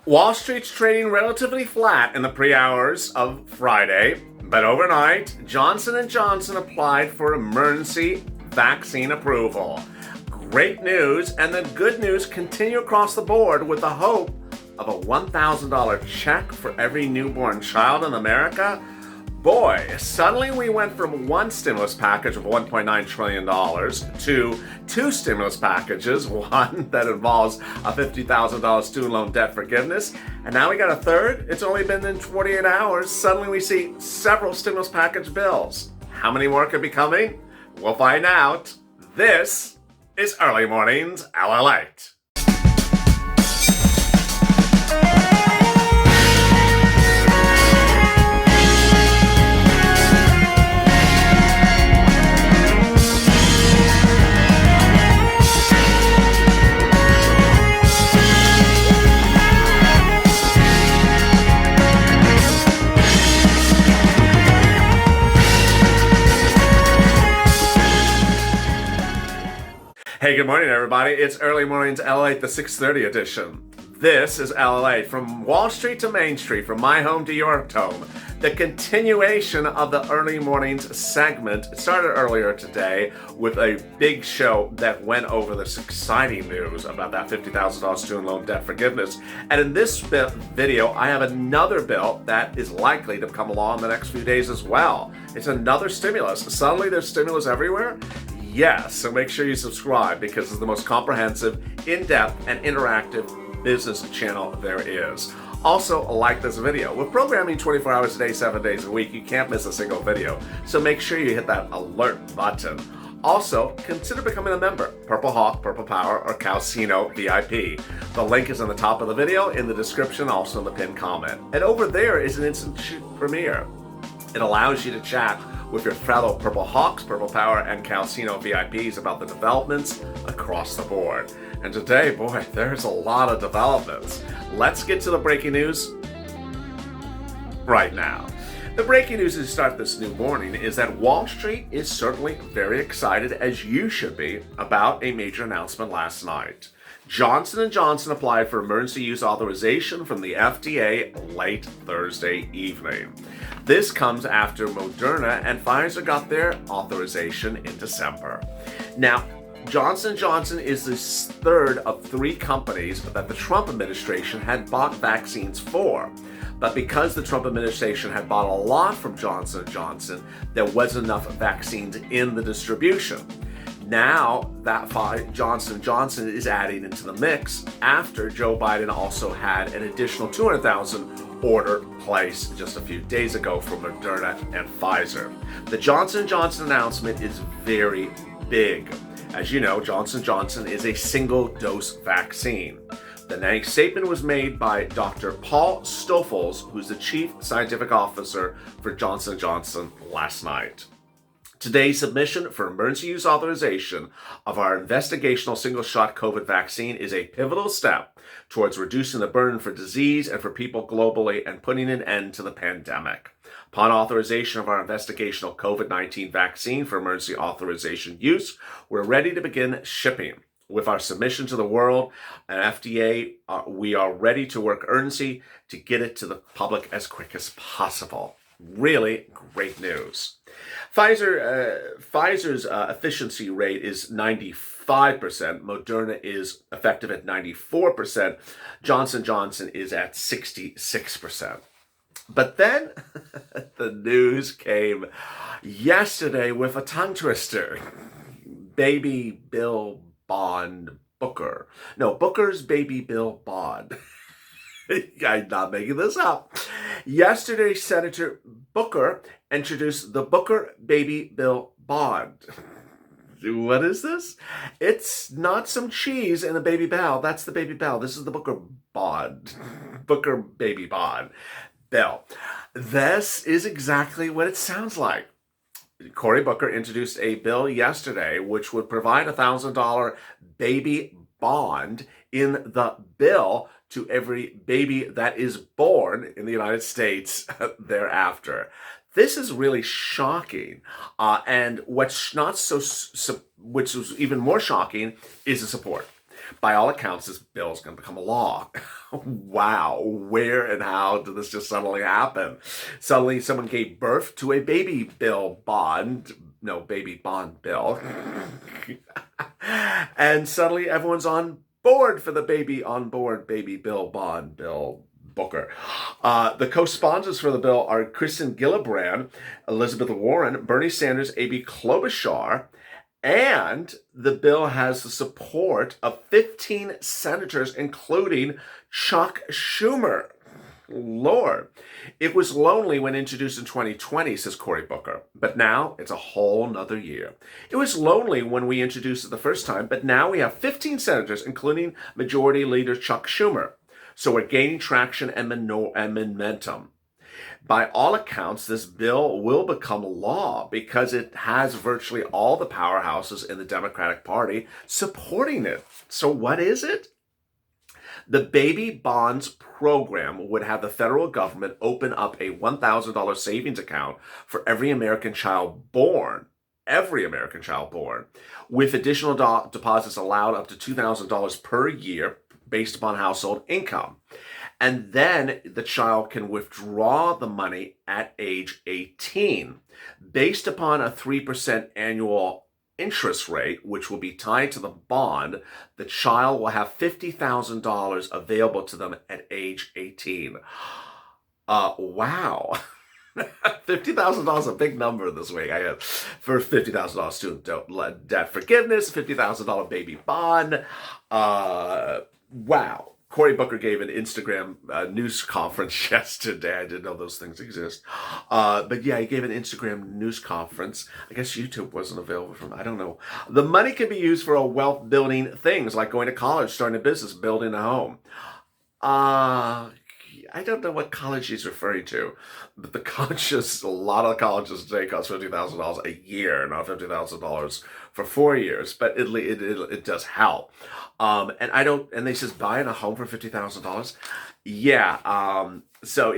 Wall Street's trading relatively flat in the pre-hours of Friday, but overnight, Johnson & Johnson applied for emergency vaccine approval. Great news, and the good news continue across the board with the hope of a $1,000 check for every newborn child in America. Boy, suddenly we went from one stimulus package of $1.9 trillion to two stimulus packages, one that involves a $50,000 student loan debt forgiveness, and now we got a third. It's only been in 48 hours. Suddenly we see several stimulus package bills. How many more could be coming? We'll find out. This is Early Mornings LALATE. Hey, good morning, everybody. It's Early Mornings LALATE, the 6:30 edition. This is LALATE, from Wall Street to Main Street, from my home to your home. The continuation of the Early Mornings segment. It started earlier today with a big show that went over this exciting news about that $50,000 student loan debt forgiveness. And in this video, I have another bill that is likely to come along the next few days as well. It's another stimulus. Suddenly there's stimulus everywhere. Yes, so make sure you subscribe because it's the most comprehensive, in-depth, and interactive business channel there is. Also, like this video. We're programming 24 hours a day, 7 days a week. You can't miss a single video, so make sure you hit that alert button. Also, consider becoming a member. Purple Hawk, Purple Power, or Calcino VIP. The link is on the top of the video, in the description, also in the pinned comment. And over there is an instant premiere. It allows you to chat with your fellow Purple Hawks, Purple Power, and Calcino VIPs about the developments across the board. And today, boy, there's a lot of developments. Let's get to the breaking news right now. The breaking news to start this new morning is that Wall Street is certainly very excited, as you should be, about a major announcement last night. Johnson & Johnson applied for emergency use authorization from the FDA late Thursday evening. This comes after Moderna and Pfizer got their authorization in December. Now, Johnson & Johnson is the third of three companies that the Trump administration had bought vaccines for. But because the Trump administration had bought a lot from Johnson & Johnson, there wasn't enough vaccines in the distribution. Now that Johnson & Johnson is adding into the mix after Joe Biden also had an additional 200,000 order placed just a few days ago from Moderna and Pfizer. The Johnson & Johnson announcement is very big. As you know, Johnson & Johnson is a single-dose vaccine. The statement was made by Dr. Paul Stoffels, who's the Chief Scientific Officer for Johnson & Johnson, last night. Today's submission for emergency use authorization of our investigational single-shot COVID vaccine is a pivotal step towards reducing the burden for disease and for people globally and putting an end to the pandemic. Upon authorization of our investigational COVID-19 vaccine for emergency authorization use, we're ready to begin shipping. With our submission to the world and FDA, we are ready to work urgency to get it to the public as quick as possible. Really great news. Pfizer's efficiency rate is 95%. Moderna is effective at 94%. Johnson & Johnson is at 66%. But then the news came yesterday with a tongue twister. Baby Bill Bond Booker. No, Booker's Baby Bill Bond. I'm not making this up. Yesterday, Senator Booker introduced the Booker Baby Bill Bond. What is this? It's not some cheese in a baby bell. That's the baby bell. This is the Booker Bond. Booker Baby Bond Bill. This is exactly what it sounds like. Cory Booker introduced a bill yesterday which would provide a $1,000 baby bond in the bill to every baby that is born in the United States thereafter. This is really shocking, and which is even more shocking is the support. By all accounts, this bill is going to become a law. Wow, where and how did this just suddenly happen? Suddenly, someone gave birth to a baby bond bill. And suddenly, everyone's on board for the baby bill bond bill. Booker. The co-sponsors for the bill are Kristen Gillibrand, Elizabeth Warren, Bernie Sanders, A.B. Klobuchar, and the bill has the support of 15 senators, including Chuck Schumer. Lord, it was lonely when introduced in 2020, says Cory Booker, but now it's a whole nother year. It was lonely when we introduced it the first time, but now we have 15 senators, including Majority Leader Chuck Schumer. So we're gaining traction and momentum. By all accounts, this bill will become law because it has virtually all the powerhouses in the Democratic Party supporting it. So what is it? The baby bonds program would have the federal government open up a $1,000 savings account for every American child born, with additional deposits allowed up to $2,000 per year based upon household income. And then the child can withdraw the money at age 18. Based upon a 3% annual interest rate, which will be tied to the bond, the child will have $50,000 available to them at age 18. Wow. $50,000 is a big number this week. I have for $50,000 student debt forgiveness, $50,000 baby bond. Wow. Cory Booker gave an Instagram news conference yesterday. I didn't know those things exist. But yeah, he gave an Instagram news conference. I guess YouTube wasn't available from, I don't know. The money can be used for wealth building things like going to college, starting a business, building a home. I don't know what college he's referring to, but the colleges, a lot of colleges today cost $50,000 a year, not $50,000 for 4 years, but it does help. And they says buying a home for $50,000. Yeah. So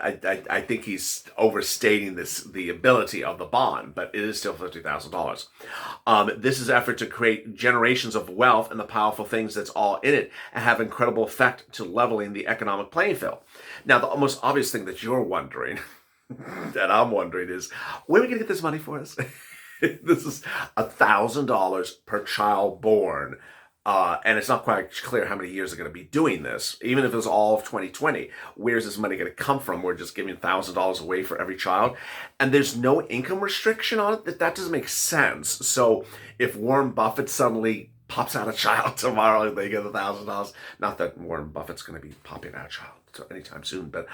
I think he's overstating the ability of the bond, but it is still $50,000. This is an effort to create generations of wealth and the powerful things that's all in it and have incredible effect to leveling the economic playing field. Now, the most obvious thing that you're wondering, that I'm wondering is, where are we going to get this money for us? This is $1,000 per child born. And it's not quite clear how many years they're going to be doing this. Even if it was all of 2020, where's this money going to come from? We're just giving $1,000 away for every child. And there's no income restriction on it. That doesn't make sense. So if Warren Buffett suddenly pops out a child tomorrow and they get $1,000, not that Warren Buffett's going to be popping out a child anytime soon, but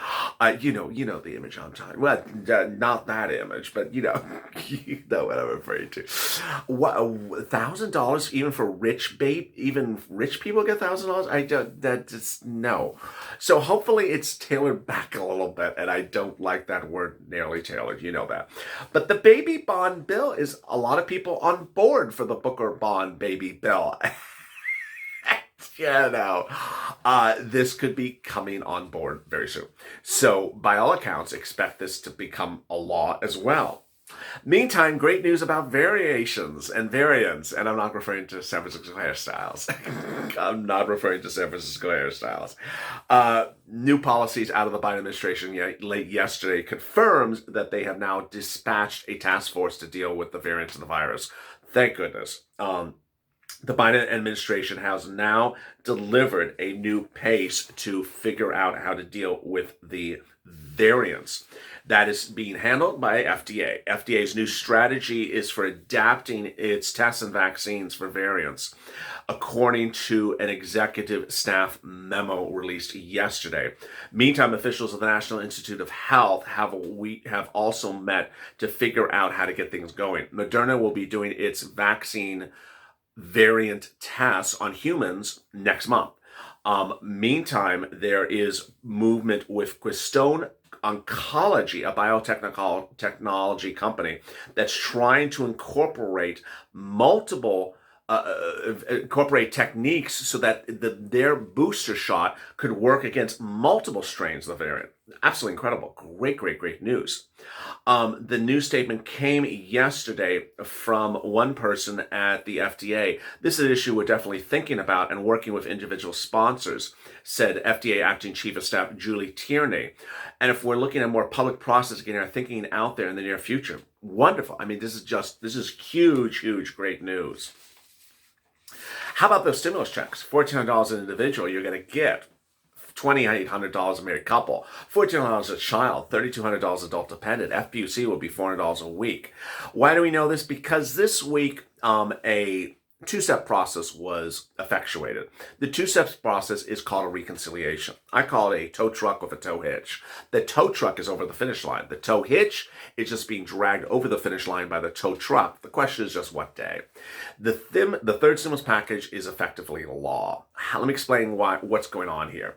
you know the image I'm talking. Well, not that image, but you know what I'm referring to. What, $1,000 even for even rich people get $1,000? I don't. That just no. So hopefully it's tailored back a little bit, and I don't like that word narrowly tailored. You know that. But the baby bond bill is a lot of people on board for the Booker bond baby bill. Yeah, no. This could be coming on board very soon. So, by all accounts, expect this to become a law as well. Meantime, great news about variations and variants, and I'm not referring to San Francisco hairstyles. I'm not referring to San Francisco hairstyles. New policies out of the Biden administration late yesterday confirms that they have now dispatched a task force to deal with the variants of the virus. Thank goodness. The Biden administration has now delivered a new pace to figure out how to deal with the variants. That is being handled by FDA. FDA's new strategy is for adapting its tests and vaccines for variants, according to an executive staff memo released yesterday. Meantime, officials of the National Institute of Health have also met to figure out how to get things going. Moderna will be doing its vaccine variant tests on humans next month. Meantime, there is movement with Keystone Oncology, a biotechnology company that's trying to incorporate multiple incorporate techniques so that their booster shot could work against multiple strains of the variant. Absolutely incredible. Great news. The news statement came yesterday from one person at the FDA. This is an issue we're definitely thinking about and working with individual sponsors, said FDA Acting Chief of Staff Julie Tierney. And if we're looking at more public process, getting our thinking out there in the near future, wonderful. I mean, this is huge, great news. How about those stimulus checks? $1,400 an individual you're going to get. $2,800 a married couple, $1,400 a child, $3,200 adult dependent. FPUC will be $400 a week. Why do we know this? Because this week a two-step process was effectuated. The two-step process is called a reconciliation. I call it a tow truck with a tow hitch. The tow truck is over the finish line. The tow hitch is just being dragged over the finish line by the tow truck. The question is just what day. The third stimulus package is effectively law. Let me explain what's going on here.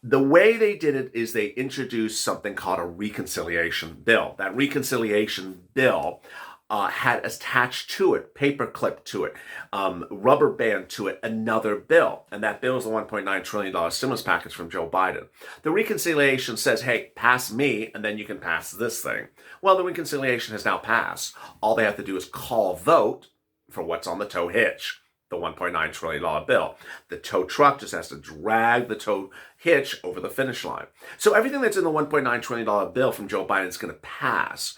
The way they did it is they introduced something called a reconciliation bill. That reconciliation bill had attached to it, paper clip to it, rubber band to it, another bill. And that bill is the $1.9 trillion stimulus package from Joe Biden. The reconciliation says, hey, pass me, and then you can pass this thing. Well, the reconciliation has now passed. All they have to do is call vote for what's on the tow hitch, the $1.9 trillion bill. The tow truck just has to drag the tow hitch over the finish line. So everything that's in the $1.9 trillion bill from Joe Biden is going to pass.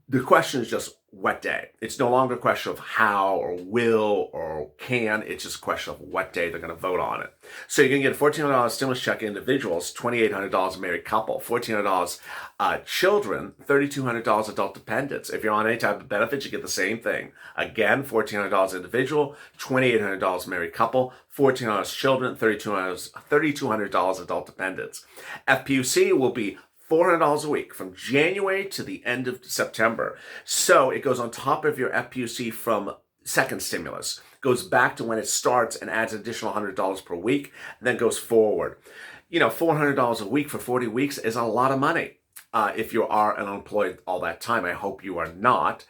The question is just what day. It's no longer a question of how or will or can. It's just a question of what day they're going to vote on it. So you're going to get a $1,400 stimulus check individuals, $2,800 married couple, $1,400 children, $3,200 adult dependents. If you're on any type of benefits, you get the same thing. Again, $1,400 individual, $2,800 married couple, $1,400 children, $3,200 adult dependents. FPUC will be $400 a week from January to the end of September. So it goes on top of your FPUC from second stimulus, goes back to when it starts and adds an additional $100 per week, and then goes forward. You know, $400 a week for 40 weeks is a lot of money. If you are unemployed all that time, I hope you are not.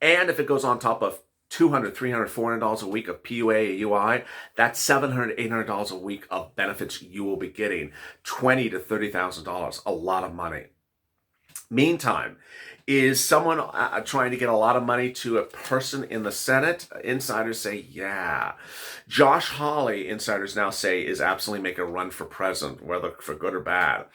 And if it goes on top of $200, $300, $400 a week of PUA, UI, that's $700, $800 a week of benefits you will be getting. $20,000 to $30,000, a lot of money. Meantime, is someone trying to get a lot of money to a person in the Senate? Insiders say, yeah. Josh Hawley, insiders now say, is absolutely making a run for president, whether for good or bad.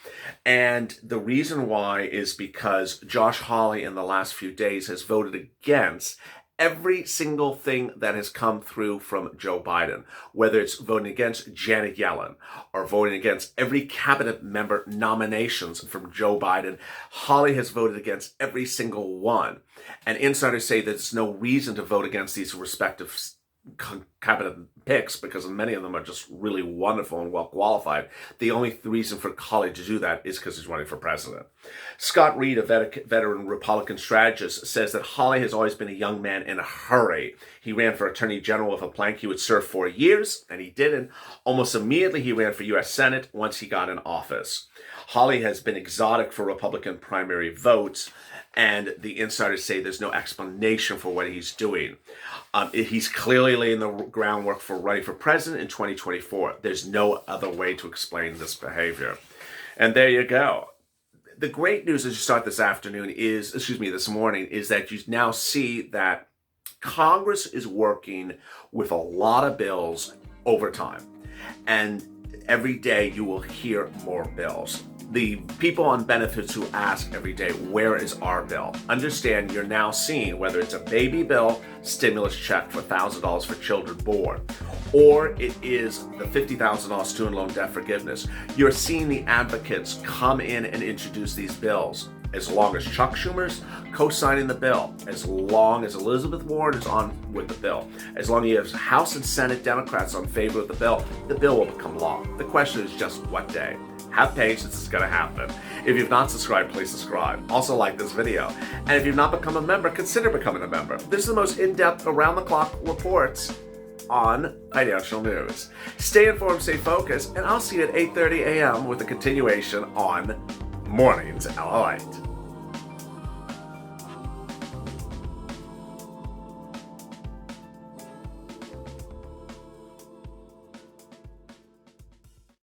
And the reason why is because Josh Hawley in the last few days has voted against every single thing that has come through from Joe Biden, whether it's voting against Janet Yellen or voting against every cabinet member nominations from Joe Biden, Hawley has voted against every single one. And insiders say there's no reason to vote against these respective cabinet picks because many of them are just really wonderful and well qualified. The only reason for Hawley to do that is because he's running for president. Scott Reed, a veteran Republican strategist, says that Hawley has always been a young man in a hurry. He ran for attorney general with a plan he would serve 4 years, and he didn't. Almost immediately, he ran for U.S. Senate once he got in office. Hawley has been exotic for Republican primary votes, and the insiders say there's no explanation for what he's doing. He's clearly laying the groundwork for running for president in 2024. There's no other way to explain this behavior. And there you go. The great news as you start this morning, is that you now see that Congress is working with a lot of bills over time. And every day you will hear more bills. The people on benefits who ask every day, where is our bill? Understand you're now seeing whether it's a baby bill stimulus check for $1,000 for children born, or it is the $50,000 student loan debt forgiveness. You're seeing the advocates come in and introduce these bills. As long as Chuck Schumer's co-signing the bill, as long as Elizabeth Warren is on with the bill, as long as you have House and Senate Democrats on favor of the bill will become law. The question is just what day. Have patience, it's going to happen. If you've not subscribed, please subscribe. Also like this video. And if you've not become a member, consider becoming a member. This is the most in-depth, around-the-clock reports on financial news. Stay informed, stay focused, and I'll see you at 8:30 a.m. with a continuation on Mornings LALATE.